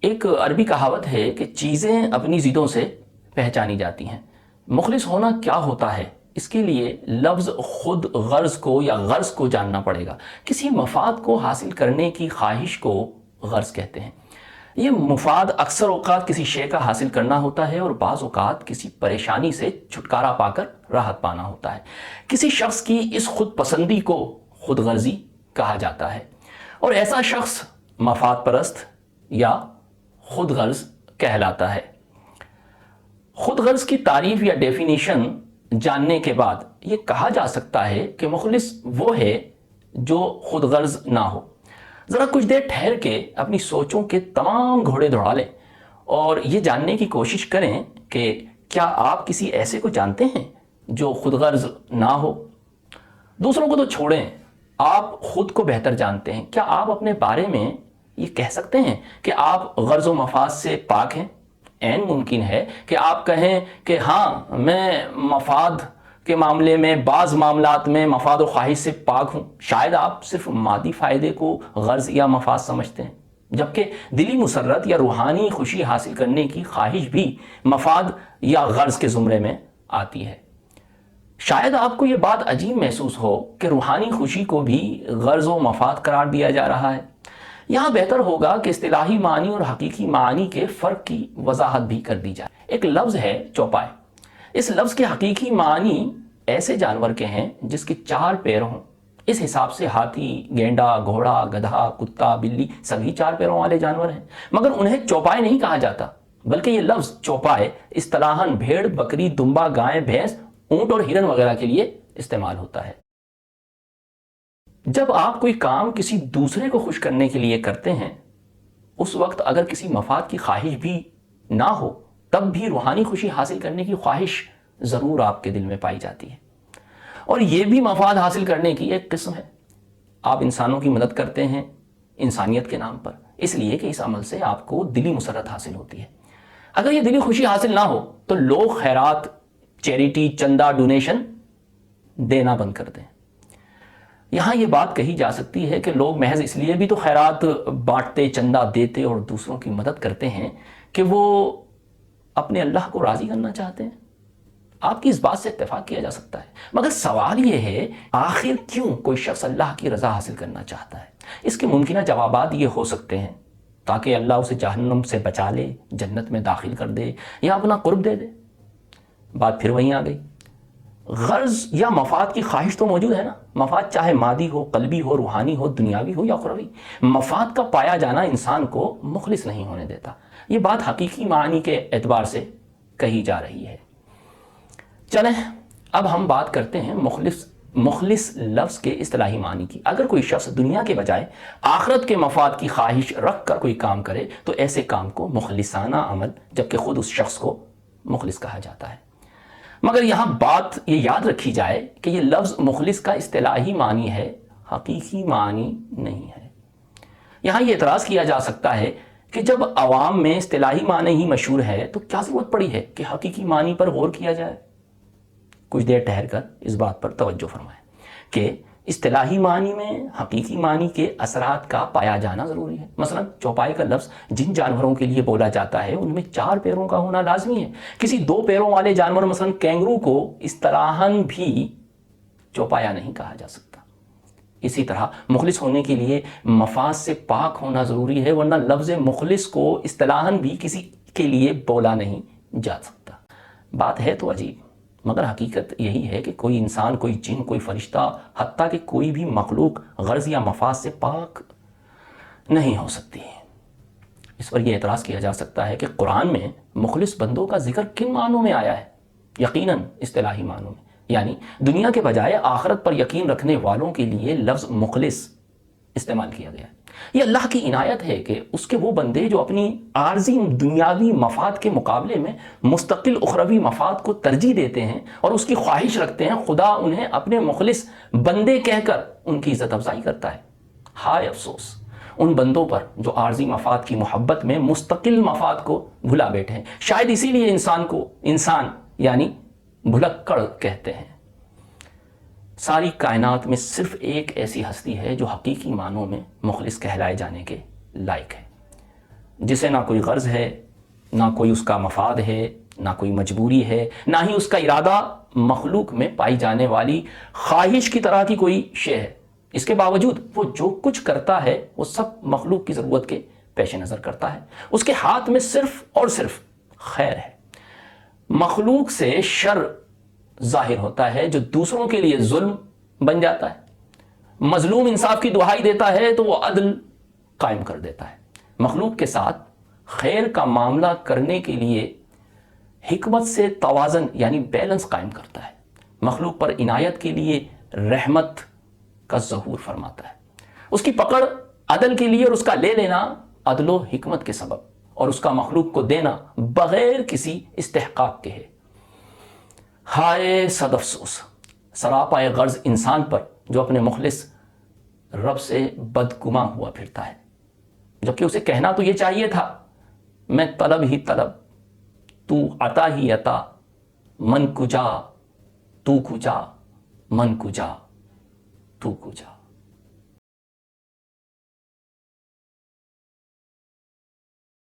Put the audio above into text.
ایک عربی کہاوت ہے کہ چیزیں اپنی ضدوں سے پہچانی جاتی ہیں۔ مخلص ہونا کیا ہوتا ہے، اس کے لیے لفظ خود غرض کو یا غرض کو جاننا پڑے گا۔ کسی مفاد کو حاصل کرنے کی خواہش کو غرض کہتے ہیں۔ یہ مفاد اکثر اوقات کسی شے کا حاصل کرنا ہوتا ہے اور بعض اوقات کسی پریشانی سے چھٹکارا پا کر راحت پانا ہوتا ہے۔ کسی شخص کی اس خود پسندی کو خود غرضی کہا جاتا ہے، اور ایسا شخص مفاد پرست یا خود غرض کہلاتا ہے۔ خود غرض کی تعریف یا ڈیفینیشن جاننے کے بعد یہ کہا جا سکتا ہے کہ مخلص وہ ہے جو خود غرض نہ ہو۔ ذرا کچھ دیر ٹھہر کے اپنی سوچوں کے تمام گھوڑے دوڑا لیں اور یہ جاننے کی کوشش کریں کہ کیا آپ کسی ایسے کو جانتے ہیں جو خود غرض نہ ہو؟ دوسروں کو تو چھوڑیں، آپ خود کو بہتر جانتے ہیں۔ کیا آپ اپنے بارے میں یہ کہہ سکتے ہیں کہ آپ غرض و مفاد سے پاک ہیں؟ عین ممکن ہے کہ آپ کہیں کہ ہاں، میں مفاد کے معاملے میں، بعض معاملات میں مفاد و خواہش سے پاک ہوں۔ شاید آپ صرف مادی فائدے کو غرض یا مفاد سمجھتے ہیں، جبکہ دلی مسرت یا روحانی خوشی حاصل کرنے کی خواہش بھی مفاد یا غرض کے زمرے میں آتی ہے۔ شاید آپ کو یہ بات عجیب محسوس ہو کہ روحانی خوشی کو بھی غرض و مفاد قرار دیا جا رہا ہے۔ یہاں بہتر ہوگا کہ اصطلاحی معنی اور حقیقی معنی کے فرق کی وضاحت بھی کر دی جائے۔ ایک لفظ ہے چوپائے۔ اس لفظ کے حقیقی معنی ایسے جانور کے ہیں جس کے 4 پیر ہوں۔ اس حساب سے ہاتھی، گینڈا، گھوڑا، گدھا، کتا، بلی سبھی 4 پیروں والے جانور ہیں، مگر انہیں چوپائے نہیں کہا جاتا، بلکہ یہ لفظ چوپائے اصطلاحاً بھیڑ، بکری، دمبا، گائے، بھینس، اونٹ اور ہرن وغیرہ کے لیے استعمال ہوتا ہے۔ جب آپ کوئی کام کسی دوسرے کو خوش کرنے کے لیے کرتے ہیں، اس وقت اگر کسی مفاد کی خواہش بھی نہ ہو، تب بھی روحانی خوشی حاصل کرنے کی خواہش ضرور آپ کے دل میں پائی جاتی ہے، اور یہ بھی مفاد حاصل کرنے کی ایک قسم ہے۔ آپ انسانوں کی مدد کرتے ہیں انسانیت کے نام پر، اس لیے کہ اس عمل سے آپ کو دلی مسرت حاصل ہوتی ہے۔ اگر یہ دلی خوشی حاصل نہ ہو تو لوگ خیرات، چیریٹی، چندہ، ڈونیشن دینا بند کر دیں۔ یہاں یہ بات کہی جا سکتی ہے کہ لوگ محض اس لیے بھی تو خیرات بانٹتے، چندہ دیتے اور دوسروں کی مدد کرتے ہیں کہ وہ اپنے اللہ کو راضی کرنا چاہتے ہیں۔ آپ کی اس بات سے اتفاق کیا جا سکتا ہے، مگر سوال یہ ہے آخر کیوں کوئی شخص اللہ کی رضا حاصل کرنا چاہتا ہے؟ اس کے ممکنہ جوابات یہ ہو سکتے ہیں: تاکہ اللہ اسے جہنم سے بچا لے، جنت میں داخل کر دے، یا اپنا قرب دے دے۔ بات پھر وہیں آ گئی، غرض یا مفاد کی خواہش تو موجود ہے نا۔ مفاد چاہے مادی ہو، قلبی ہو، روحانی ہو، دنیاوی ہو یا اخروی، مفاد کا پایا جانا انسان کو مخلص نہیں ہونے دیتا۔ یہ بات حقیقی معنی کے اعتبار سے کہی جا رہی ہے۔ چلیں اب ہم بات کرتے ہیں مخلص لفظ کے اصطلاحی معنی کی۔ اگر کوئی شخص دنیا کے بجائے آخرت کے مفاد کی خواہش رکھ کر کوئی کام کرے تو ایسے کام کو مخلصانہ عمل، جبکہ خود اس شخص کو مخلص کہا جاتا ہے۔ مگر یہاں بات یہ یاد رکھی جائے کہ یہ لفظ مخلص کا اصطلاحی معنی ہے، حقیقی معنی نہیں ہے۔ یہاں یہ اعتراض کیا جا سکتا ہے کہ جب عوام میں اصطلاحی معنی ہی مشہور ہے تو کیا ضرورت پڑی ہے کہ حقیقی معنی پر غور کیا جائے؟ کچھ دیر ٹھہر کر اس بات پر توجہ فرمائیں کہ اصطلاحی معنی میں حقیقی معنی کے اثرات کا پایا جانا ضروری ہے۔ مثلا چوپائے کا لفظ جن جانوروں کے لیے بولا جاتا ہے ان میں 4 پیروں کا ہونا لازمی ہے۔ کسی 2 پیروں والے جانور مثلا کینگرو کو اصطلاحاً بھی چوپایا نہیں کہا جا سکتا۔ اسی طرح مخلص ہونے کے لیے مفاد سے پاک ہونا ضروری ہے، ورنہ لفظ مخلص کو اصطلاحاً بھی کسی کے لیے بولا نہیں جا سکتا۔ بات ہے تو عجیب، مگر حقیقت یہی ہے کہ کوئی انسان، کوئی جن، کوئی فرشتہ، حتیٰ کہ کوئی بھی مخلوق غرض یا مفاد سے پاک نہیں ہو سکتی۔ اس پر یہ اعتراض کیا جا سکتا ہے کہ قرآن میں مخلص بندوں کا ذکر کن معنوں میں آیا ہے؟ یقیناً اصطلاحی معنوں میں، یعنی دنیا کے بجائے آخرت پر یقین رکھنے والوں کے لیے لفظ مخلص استعمال کیا گیا ہے۔ یہ اللہ کی عنایت ہے کہ اس کے وہ بندے جو اپنی عارضی دنیاوی مفاد کے مقابلے میں مستقل اخروی مفاد کو ترجیح دیتے ہیں اور اس کی خواہش رکھتے ہیں، خدا انہیں اپنے مخلص بندے کہہ کر ان کی عزت افزائی کرتا ہے۔ ہائے افسوس ان بندوں پر جو عارضی مفاد کی محبت میں مستقل مفاد کو بھلا بیٹھے ہیں۔ شاید اسی لیے انسان کو انسان یعنی بھلکڑ کہتے ہیں۔ ساری کائنات میں صرف ایک ایسی ہستی ہے جو حقیقی معنوں میں مخلص کہلائے جانے کے لائق ہے، جسے نہ کوئی غرض ہے، نہ کوئی اس کا مفاد ہے، نہ کوئی مجبوری ہے، نہ ہی اس کا ارادہ مخلوق میں پائی جانے والی خواہش کی طرح کی کوئی شے ہے۔ اس کے باوجود وہ جو کچھ کرتا ہے وہ سب مخلوق کی ضرورت کے پیش نظر کرتا ہے۔ اس کے ہاتھ میں صرف اور صرف خیر ہے۔ مخلوق سے شر ظاہر ہوتا ہے جو دوسروں کے لیے ظلم بن جاتا ہے۔ مظلوم انصاف کی دہائی دیتا ہے تو وہ عدل قائم کر دیتا ہے۔ مخلوق کے ساتھ خیر کا معاملہ کرنے کے لیے حکمت سے توازن یعنی بیلنس قائم کرتا ہے۔ مخلوق پر عنایت کے لیے رحمت کا ظہور فرماتا ہے۔ اس کی پکڑ عدل کے لیے اور اس کا لے لینا عدل و حکمت کے سبب، اور اس کا مخلوق کو دینا بغیر کسی استحقاق کے ہے۔ ہائے صد افسوس سراپا غرض انسان پر جو اپنے مخلص رب سے بدگماں ہوا پھرتا ہے، جبکہ اسے کہنا تو یہ چاہیے تھا، میں طلب ہی طلب، تو عطا ہی عطا، من کجا تو کجا، من کجا تو کجا۔